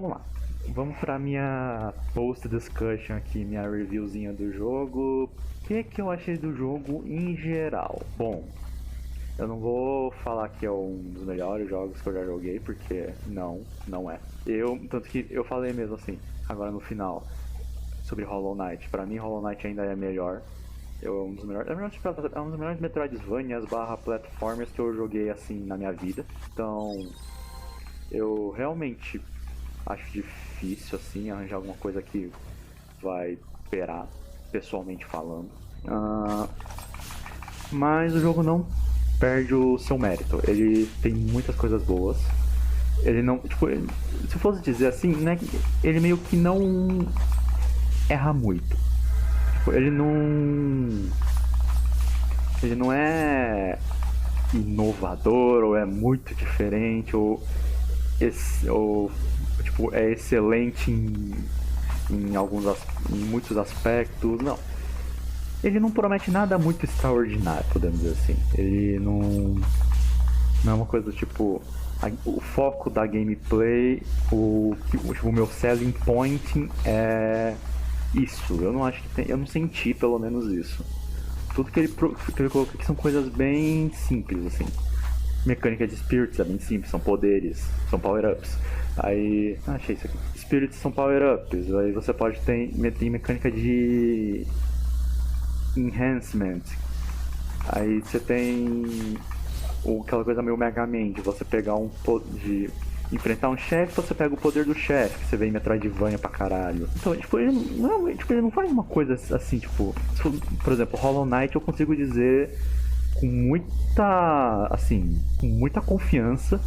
vamos lá. Vamos pra minha post discussion aqui, minha reviewzinha do jogo. O que eu achei do jogo em geral? Bom, eu não vou falar que é um dos melhores jogos que eu já joguei, porque não é. Tanto que eu falei mesmo assim, agora no final, sobre Hollow Knight. Pra mim, Hollow Knight ainda é melhor. É um dos melhores Metroidvanias barra platformers que eu joguei assim na minha vida. Então, eu realmente acho difícil assim arranjar alguma coisa que vai superar, pessoalmente falando. Mas o jogo não perde o seu mérito. Ele tem muitas coisas boas. Ele não, tipo, se fosse dizer assim, né, ele meio que não erra muito. Tipo, ele não é inovador ou é muito diferente ou tipo, é excelente em muitos aspectos. Não, ele não promete nada muito extraordinário, podemos dizer assim. Ele não é uma coisa do tipo o foco da gameplay, o meu selling point é isso. Eu não acho que eu não senti pelo menos isso. Tudo que ele colocou aqui são coisas bem simples, assim. Mecânica de Spirits é bem simples, são poderes, são power-ups. Aí. Achei isso aqui. Spirits são power-ups. Aí você pode ter mecânica de enhancement. Aí você tem aquela coisa meio Mega Man, de você pegar de enfrentar um chefe, você pega o poder do chefe, que você vê em Metroidvania pra caralho. Então, tipo, ele não faz uma coisa assim, tipo, por exemplo, Hollow Knight eu consigo dizer com muita confiança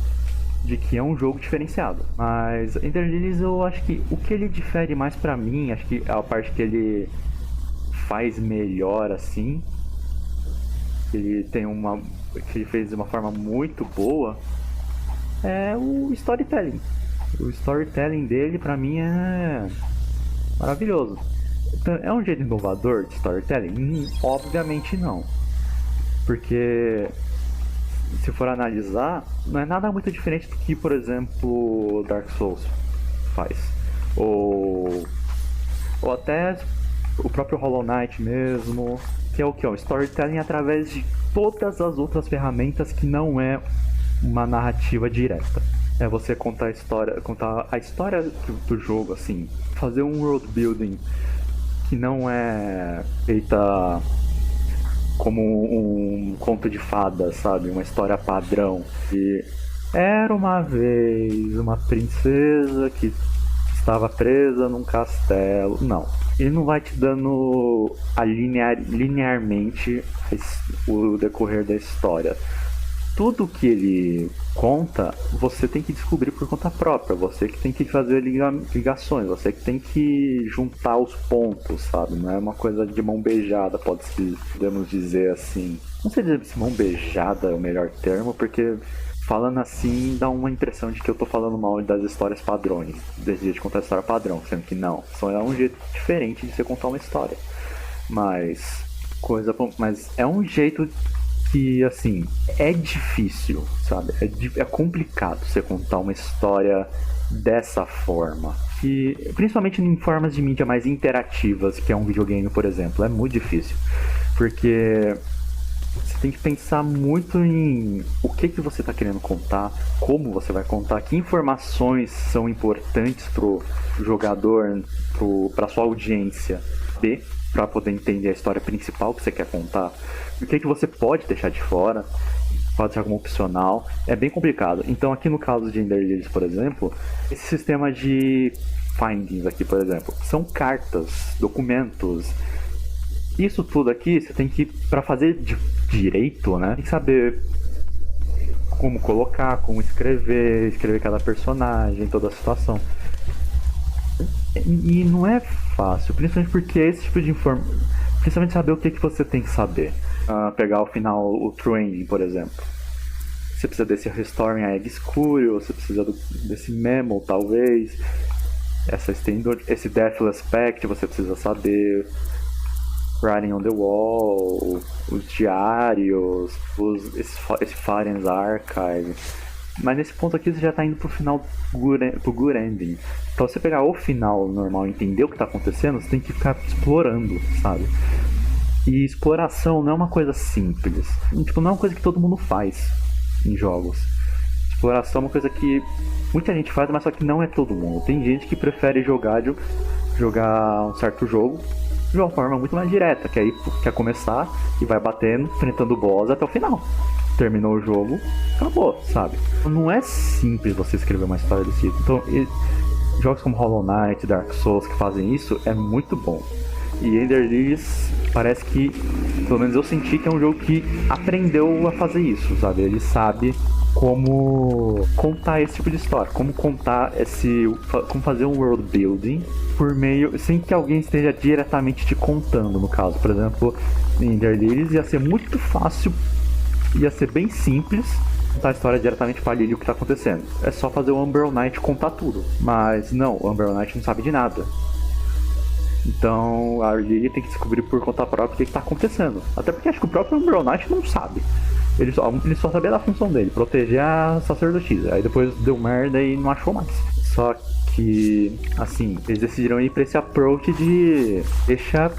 de que é um jogo diferenciado. Mas Ender Lilies eu acho que o que ele difere mais pra mim, acho que é a parte que ele faz melhor assim, que ele fez de uma forma muito boa, é o storytelling. O storytelling dele, pra mim, é maravilhoso. Então, é um jeito inovador de storytelling? Obviamente não. Porque, se for analisar, não é nada muito diferente do que, por exemplo, Dark Souls faz. Ou até o próprio Hollow Knight mesmo, que é o que? O storytelling através de todas as outras ferramentas que não é uma narrativa direta. É você contar a história do jogo, assim, fazer um world building que não é feita como um conto de fadas, sabe? Uma história padrão. E era uma vez uma princesa que estava presa num castelo. Não. Ele não vai te dando linearmente o decorrer da história. Tudo que ele conta, você tem que descobrir por conta própria. Você que tem que fazer ligações, você que tem que juntar os pontos, sabe? Não é uma coisa de mão beijada, podemos dizer assim. Não sei dizer se mão beijada é o melhor termo, porque falando assim dá uma impressão de que eu tô falando mal das histórias padrões, desse jeito de contar a história padrão, sendo que não. Só é um jeito diferente de você contar uma história. Mas é um jeito que, assim, é difícil, sabe? É complicado você contar uma história dessa forma. Que, principalmente em formas de mídia mais interativas, que é um videogame, por exemplo, é muito difícil. Porque você tem que pensar muito em o que você está querendo contar, como você vai contar, que informações são importantes pro jogador, pra sua audiência ver, para poder entender a história principal que você quer contar. O que você pode deixar de fora, pode deixar como opcional, é bem complicado. Então aqui no caso de Ender Lilies, por exemplo, esse sistema de findings aqui, por exemplo, são cartas, documentos. Isso tudo aqui você tem que, para fazer direito, né, tem que saber como colocar, como escrever cada personagem, toda a situação. E não é fácil, principalmente porque esse tipo de informação, principalmente saber o que você tem que saber. Pegar o final, o True Ending, por exemplo. Você precisa desse Restoring a Egg Escuro, você precisa desse Memo, talvez. Esse Deathless Pact você precisa saber. Writing on the Wall, os diários, esse Faren's Archive. Mas nesse ponto aqui você já tá indo pro final, pro good ending. Pra você pegar o final normal e entender o que tá acontecendo, você tem que ficar explorando, sabe? E exploração não é uma coisa simples. Tipo, não é uma coisa que todo mundo faz em jogos. Exploração é uma coisa que muita gente faz, mas só que não é todo mundo. Tem gente que prefere jogar um certo jogo de uma forma muito mais direta, que aí quer começar e vai batendo, enfrentando o boss até o final. Terminou o jogo, acabou, sabe? Não é simples você escrever uma história desse tipo. Então, jogos como Hollow Knight, Dark Souls que fazem isso é muito bom. E Ender Lilies parece que, pelo menos eu senti que é um jogo que aprendeu a fazer isso, sabe? Ele sabe como contar esse tipo de história, como fazer um world building por meio, sem que alguém esteja diretamente te contando, no caso. Por exemplo, em Ender Lilies ia ser muito fácil, ia ser bem simples contar a história diretamente pra Lily o que tá acontecendo. É só fazer o Umbral Knight contar tudo. Mas não, o Umbral Knight não sabe de nada. Então a Lily tem que descobrir por conta própria o que está acontecendo. Até porque acho que o próprio Umbral Knight não sabe. Ele só sabia da função dele, proteger a sacerdotisa. Aí depois deu merda e não achou mais. Só que, assim, eles decidiram ir pra esse approach de deixar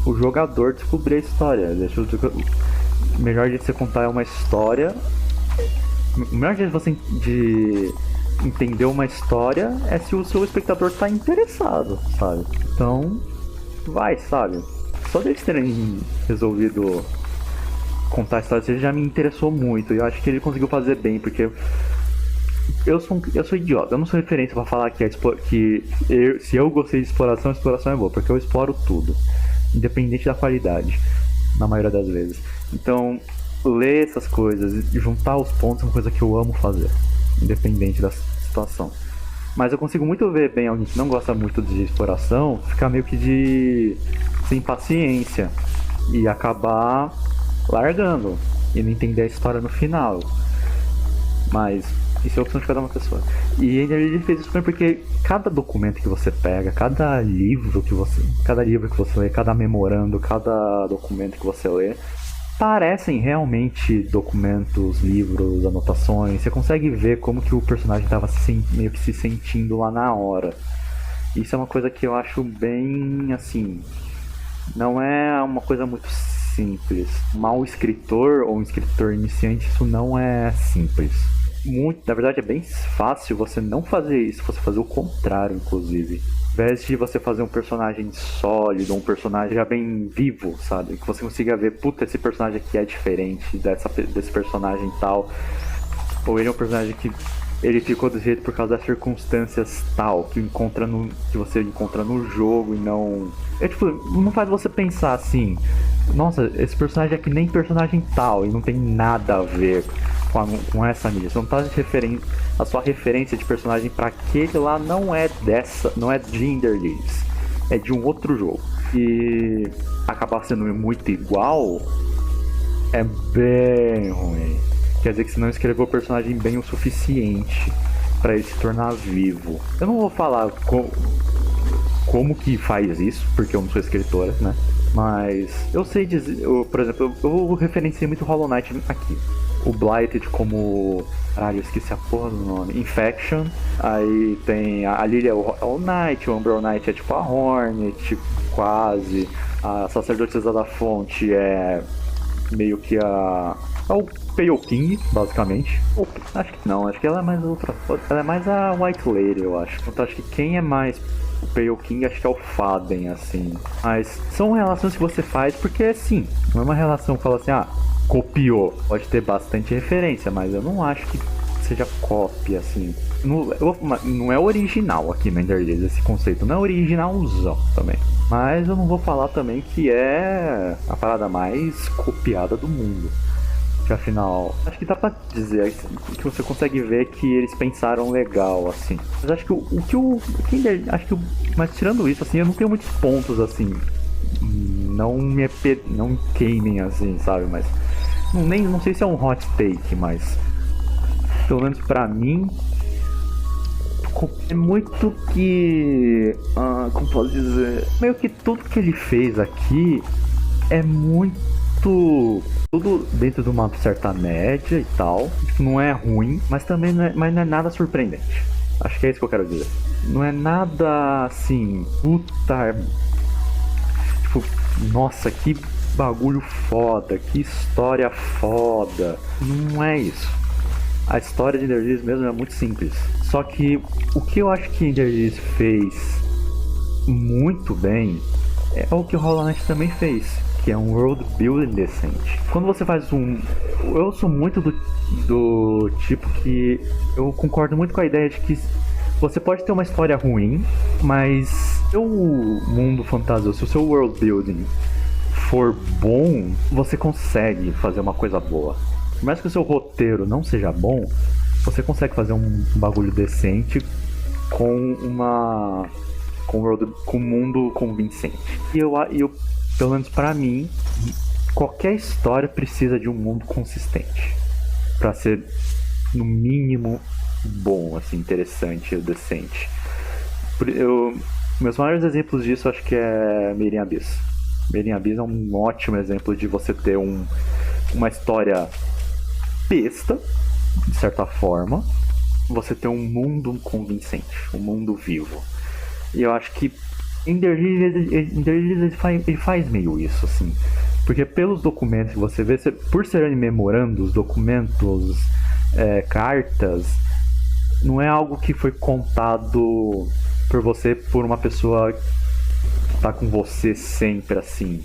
o jogador descobrir a história. O melhor jeito de você contar é uma história. O melhor jeito de você entender uma história é se o seu espectador tá interessado, sabe? Então, vai, sabe? Só deles terem resolvido contar a história já me interessou muito. E eu acho que ele conseguiu fazer bem, porque eu sou idiota. Eu não sou referência pra falar se eu gostei de exploração, a exploração é boa, porque eu exploro tudo, independente da qualidade, na maioria das vezes. Então, ler essas coisas e juntar os pontos é uma coisa que eu amo fazer, independente da situação. Mas eu consigo muito ver bem alguém que não gosta muito de exploração ficar meio que sem paciência e acabar largando e não entender a história no final. Mas isso é a opção de cada uma pessoa. E ele fez isso também porque cada documento que você pega, cada livro que você lê, cada memorando, cada documento que você lê, parecem realmente documentos, livros, anotações. Você consegue ver como que o personagem estava meio que se sentindo lá na hora. Isso é uma coisa que eu acho bem, assim, não é uma coisa muito simples. Mal escritor ou um escritor iniciante, isso não é simples. Na verdade é bem fácil você não fazer isso, você fazer o contrário, inclusive. Ao invés de você fazer um personagem sólido, um personagem já bem vivo, sabe? Que você consiga ver, puta, esse personagem aqui é diferente desse personagem tal. Ou ele é um personagem que ele ficou desse jeito por causa das circunstâncias tal, que você encontra no jogo e não... não faz você pensar assim, nossa, esse personagem é que nem personagem tal e não tem nada a ver com essa mídia. Você não tá referindo a sua referência de personagem para aquele lá não é de Ender Lilies, é de um outro jogo. E acabar sendo muito igual é bem ruim. Quer dizer que você não escreveu o personagem bem o suficiente para ele se tornar vivo. Eu não vou falar como que faz isso, porque eu não sou escritora, né? Mas eu sei dizer, por exemplo, eu referenciei muito Hollow Knight aqui. O Blighted como... Caralho, eu esqueci a porra do nome. Infection. Aí tem... A Lily é o Knight, o Umbral Knight é tipo a Hornet, quase. A Sacerdotisa da Fonte é meio que é o Pale King, basicamente. Acho que não, acho que ela é mais outra. Ela é mais a White Lady, eu acho. Então acho que quem é mais o Pale King, acho que é o Faden, assim. Mas são relações que você faz porque, assim, não é uma relação que fala assim, copiou. Pode ter bastante referência, mas eu não acho que seja cópia, assim. Não é original aqui no Ender Lilies, esse conceito. Não é originalzão também. Mas eu não vou falar também que é a parada mais copiada do mundo. Que afinal, acho que dá pra dizer que você consegue ver que eles pensaram legal, assim. Mas acho que mas tirando isso, assim, eu não tenho muitos pontos, assim. Não me queimem, assim, sabe? Mas não sei se é um hot take, mas pelo menos pra mim é muito que... como posso dizer? Meio que tudo que ele fez aqui é muito tudo dentro de uma certa média e tal. Tipo, não é ruim, mas também mas não é nada surpreendente. Acho que é isso que eu quero dizer. Não é nada assim, puta. Tipo, nossa, que bagulho foda, que história foda. Não é isso. A história de Ender Lilies mesmo é muito simples. Só que o que eu acho que Ender Lilies fez muito bem é o que o Hollow Knight também fez, que é um world building decente. Quando você faz um... Eu sou muito do tipo que eu concordo muito com a ideia de que você pode ter uma história ruim, mas se o mundo fantasioso, se o seu world building for bom, você consegue fazer uma coisa boa. Por mais que o seu roteiro não seja bom, você consegue fazer um bagulho decente com um mundo convincente. E eu, pelo menos pra mim, qualquer história precisa de um mundo consistente pra ser, no mínimo, bom, assim, interessante e decente. Meus maiores exemplos disso acho que é Made in Abyss. Made in Abyss é um ótimo exemplo de você ter uma história besta, de certa forma, você ter um mundo convincente, um mundo vivo. E eu acho que Ender Lilies ele faz meio isso, assim. Porque pelos documentos que você vê, por serem memorandos, documentos, cartas, não é algo que foi contado por você, por uma pessoa que tá com você sempre, assim,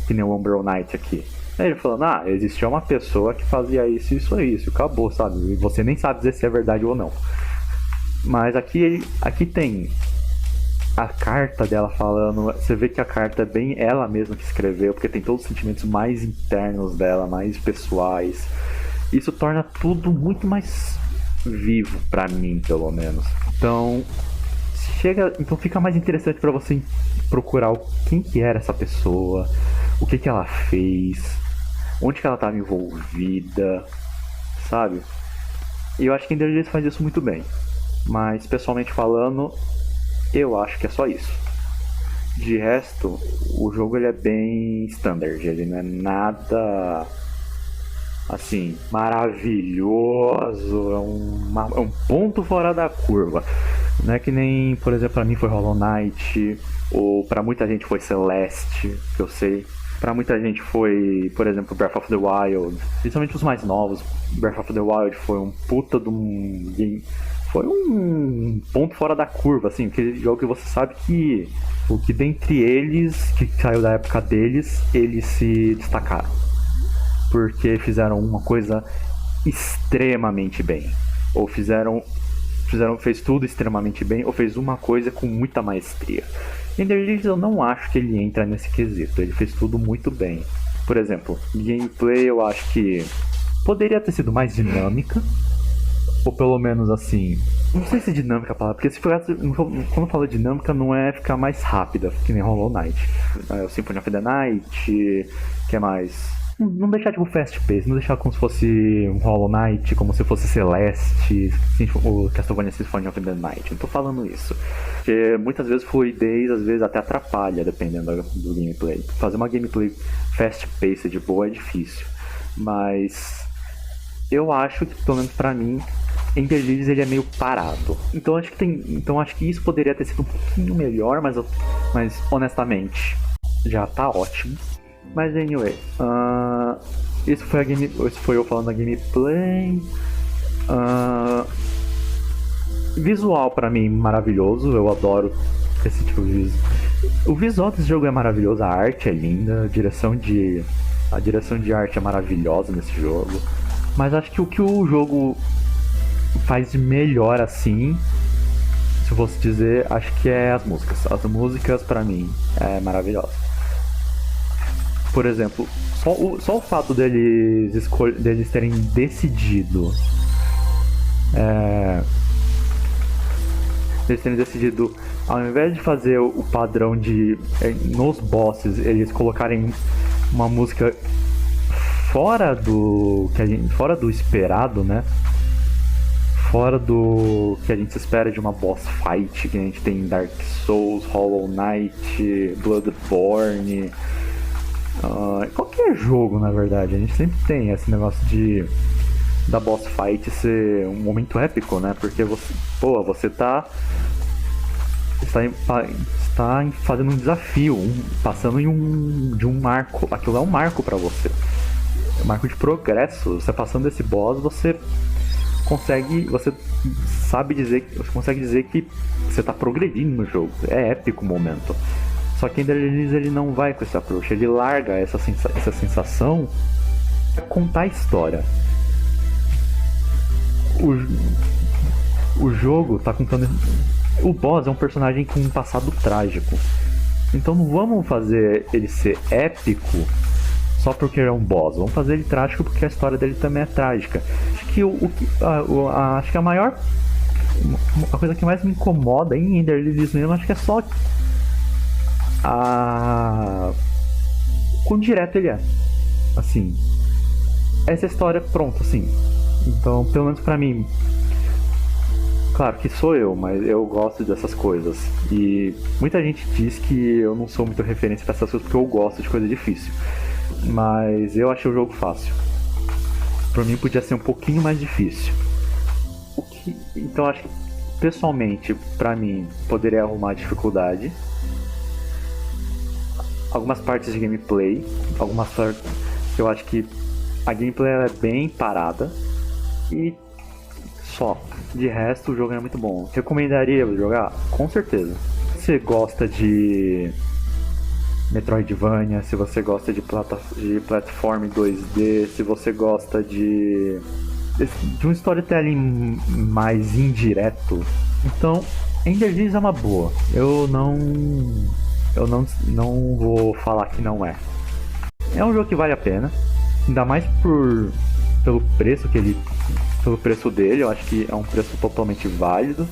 que nem o Umbrel Knight aqui. Ele falando, existia uma pessoa que fazia isso, acabou, sabe? E você nem sabe dizer se é verdade ou não. Mas aqui tem a carta dela falando, você vê que a carta é bem ela mesma que escreveu, porque tem todos os sentimentos mais internos dela, mais pessoais. Isso torna tudo muito mais vivo pra mim, pelo menos. Então fica mais interessante pra você procurar quem que era essa pessoa, o que ela fez, onde que ela estava envolvida, sabe? E eu acho que Ender Lilies faz isso muito bem. Mas, pessoalmente falando, eu acho que é só isso. De resto, o jogo ele é bem standard, ele não é nada assim, maravilhoso, é um ponto fora da curva. Não é que nem, por exemplo, pra mim foi Hollow Knight, ou pra muita gente foi Celeste, que eu sei. Pra muita gente foi, por exemplo, Breath of the Wild, principalmente os mais novos. Breath of the Wild foi um puta de um game, foi um ponto fora da curva, assim, aquele jogo que você sabe que o que dentre eles, que saiu da época deles, eles se destacaram. Porque fizeram uma coisa extremamente bem. Ou fez tudo extremamente bem, ou fez uma coisa com muita maestria. Ender Lilies eu não acho que ele entra nesse quesito, ele fez tudo muito bem. Por exemplo, gameplay eu acho que poderia ter sido mais dinâmica, ou pelo menos assim, não sei se dinâmica é a palavra, porque se for, quando eu falo dinâmica não é ficar mais rápida, que nem Hollow Knight. O Symphony of the Night, que é mais... Não deixar tipo fast pace, não deixar como se fosse um Hollow Knight, como se fosse Celeste, o Castlevania Symphony of the Night. Não tô falando isso. Porque muitas vezes fluidez, às vezes até atrapalha, dependendo do gameplay. Fazer uma gameplay fast pace de boa é difícil. Mas eu acho que, pelo menos pra mim, Ender Lilies ele é meio parado. Então acho que isso poderia ter sido um pouquinho melhor, mas honestamente já tá ótimo. Mas anyway, isso foi eu falando da gameplay. Visual pra mim maravilhoso, eu adoro esse tipo de visual. O visual desse jogo é maravilhoso, a arte é linda, a direção de arte é maravilhosa nesse jogo. Mas acho que o que o jogo faz de melhor assim, se eu fosse dizer, acho que é as músicas. As músicas pra mim é maravilhosa. Por exemplo, só o fato deles terem decidido ao invés de fazer o padrão de nos bosses eles colocarem uma música fora do esperado, né? Fora do que a gente espera de uma boss fight que a gente tem em Dark Souls, Hollow Knight, Bloodborne. Qualquer jogo, na verdade, a gente sempre tem esse negócio de da boss fight ser um momento épico, né? Porque você está fazendo um desafio, passando de um marco. Aquilo é um marco pra você. É um marco de progresso. Você passando desse boss, você consegue dizer que você tá progredindo no jogo. É épico o momento. Só que Ender Lilies ele não vai com esse approach, ele larga essa sensação pra contar a história. O jogo tá contando. O boss é um personagem com um passado trágico. Então não vamos fazer ele ser épico só porque ele é um boss. Vamos fazer ele trágico porque a história dele também é trágica. Acho que acho que a coisa que mais me incomoda em Ender Lilies mesmo, acho que é só quão direto ele é. Assim, essa história, pronto, assim. Então, pelo menos pra mim, claro que sou eu, mas eu gosto dessas coisas. E muita gente diz que eu não sou muito referência pra essas coisas porque eu gosto de coisa difícil. Mas eu achei o jogo fácil. Pra mim podia ser um pouquinho mais difícil. Então acho que pessoalmente, pra mim, poderia arrumar dificuldade. Algumas partes de gameplay, algumas partes que eu acho que a gameplay é bem parada. E só. De resto, o jogo é muito bom. Recomendaria jogar? Com certeza. Se você gosta de Metroidvania, se você gosta de platform 2D, se você gosta de um storytelling mais indireto, então Ender Lilies é uma boa. Eu não vou falar que não é. É um jogo que vale a pena, ainda mais pelo preço dele. Eu acho que é um preço totalmente válido.